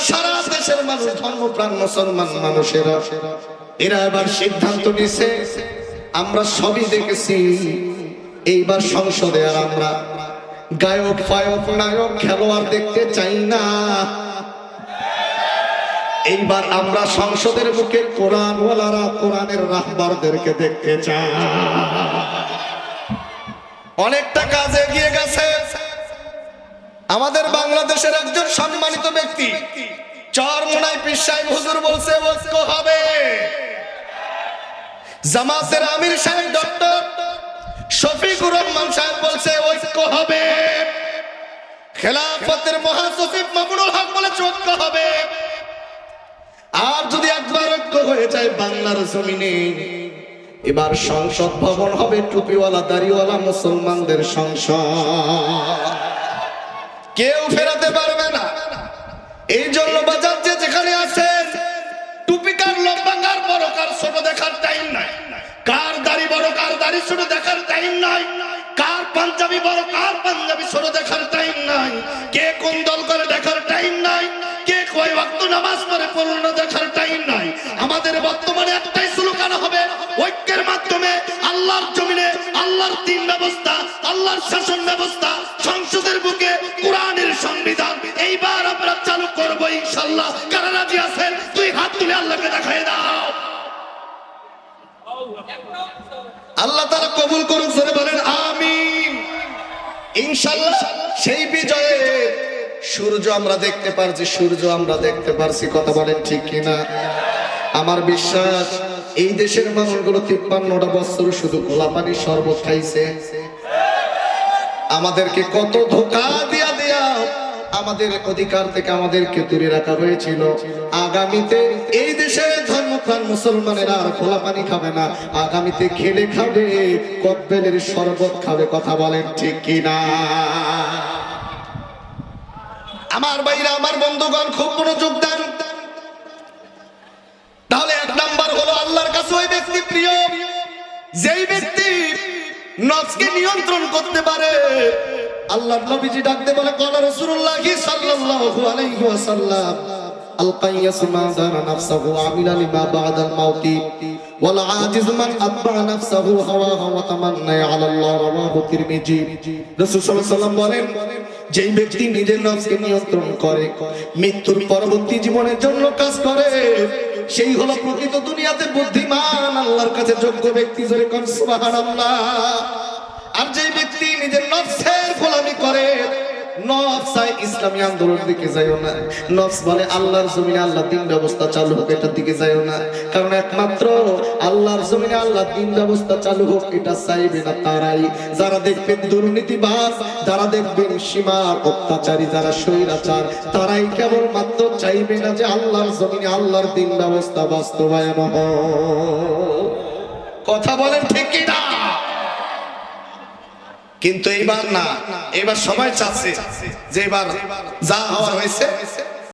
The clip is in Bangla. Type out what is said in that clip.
সারা দেশের মানুষ, ধর্মপ্রাণ মুসলমান মানুষেরা এরা এবার সিদ্ধান্ত নিছে, আমরা সবই দেখেছি, এইবার সংসদে আর আমরা গায়ক ফায়ক নায়ক খেলোয়াড় দেখতে চাই না। এইবার আমরা সংসদের মুখে কোরআনওয়ালারা, কোরআনের রাহবারদেরকে দেখতে চাই। অনেকটা কাজ এগিয়ে গেছে। আমাদের বাংলাদেশের একজন সম্মানিত ব্যক্তি চরমোনাই পীর সাহেব হুজুর বলছে ঐক্য হবে। জামাতের আমির সাহেব ডক্টর শফিকুর রহমান সাহেব বলছে ঐক্য হবে। খেলাফতের মহাসচিব মামুনুল হক বলেছে ঐক্য হবে। আর যদি একবার ঐক্য হয়ে যায় বাংলার জমিনে, এবার সংসদ ভবন হবে টুপিওয়ালা দাড়িওয়ালা মুসলমানদের সংসদ, কেউ ফেরাতে পারবে না। এই জন্য বাজার যে যেখানে আছেন, টুপি কার লম্বা কার বড় কার ছোট দেখার টাইম নাই, কার দাড়ি বড় কার দাড়ি ছোট দেখার টাইম নাই, কার পাঞ্জাবি বড় কার পাঞ্জাবি ছোট দেখার টাইম নাই, কে কোন দল করে দেখার টাইম নাই, কে কয় ওয়াক্ত নামাজ পড়ে পড়ল দেখার টাইম নাই। আমাদের বর্তমানে একটাই স্লোগান হবে, ঐক্যের মাধ্যমে আল্লাহর জমিনে আল্লাহর দ্বীন ব্যবস্থা, আল্লাহর শাসন ব্যবস্থা, সংসদের বুকে কোরআনের সংবিধান এইবার আমরা চালু করব ইনশাআল্লাহ। কারা রাজি আছেন? তুই হাত তুলে আল্লাহকে দেখায় দাও। আল্লাহ তাআলা কবুল করুন, জোরে বলেন আমিন। ইনশাআল্লাহ সেই বিজয়ে সূর্য আমরা দেখতে পারছি, সূর্য আমরা দেখতে পারছি, কথা বলেন ঠিক কিনা? আমার বিশ্বাস এই দেশের মানুষগুলো 53টা বছর শুধু খোলা পানি শরবত খাইছে। আমাদেরকে কত ধোঁকা দিয়া দিয়া আমাদের অধিকার থেকে আমাদেরকে দূরে রাখা হয়েছিল। আগামীতে এই দেশে ধর্মপ্রাণ মুসলমানেরা আর খোলা পানি খাবে না, আগামীতে খেলে খাবে, কদবেলের শরবত খাবে, কথা বলেন ঠিক কিনা? আমার ভাইরা, আমার বন্ধুগণ, খুব মনোযোগ দেন। তাহলে এক নাম্বার হলো আল্লাহর কাছে ওই ব্যক্তি প্রিয় যেই ব্যক্তি নফসকে নিয়ন্ত্রণ করতে পারে। আল্লাহর নবীজি ডাকতে বলে ক্বালা রাসূলুল্লাহি সাল্লাল্লাহু আলাইহি ওয়াসাল্লাম আল কাইয়াস মা দানা নাফসাহু আমিলা লিমা বা'দাল মাউতি ওয়াল আজিজ মান আতবা নাফসাহু হাওয়াহু ওয়া তামান্না আলা আল্লাহ, রাওয়াহু তিরমিজি। রাসূল সাল্লাল্লাহু আলাইহি ওয়াসাল্লাম বলেন, যেই ব্যক্তি নিজের নফসকে নিয়ন্ত্রণ করে, মৃত্যুর পরবর্তী জীবনের জন্য কাজ করে, সেই হলো প্রকৃত দুনিয়াতে বুদ্ধিমান, আল্লাহর কাছে যোগ্য ব্যক্তি। জোরে কোন সুবহানাল্লাহ। আর যেই ব্যক্তি নিজের নফসের গোলামি করে, নফস চায় ইসলামী আন্দোলনের দিকে যাইও না, নফস বলে আল্লাহর জমিনে আল্লাহর দ্বীন ব্যবস্থা চালু হোক, এটার দিকে যাইও না। কারণ একমাত্র আল্লাহর জমিনে আল্লাহর দ্বীন ব্যবস্থা চালু হোক এটা চাইবে না তারাই, যারা দেখবেন দুর্নীতিবাজ, যারা দেখবেন সীমার অত্যাচারী, যারা স্বৈরাচার, তারাই কেবলমাত্র চাইবে না যে আল্লাহর জমিনে আল্লাহর দ্বীন ব্যবস্থা বাস্তবায়ন হোক। কথা বলেন ঠিক কি না? কিন্তু এইবার না, এবার সবাই চাচ্ছে যে এবার যা হওয়ার হয়েছে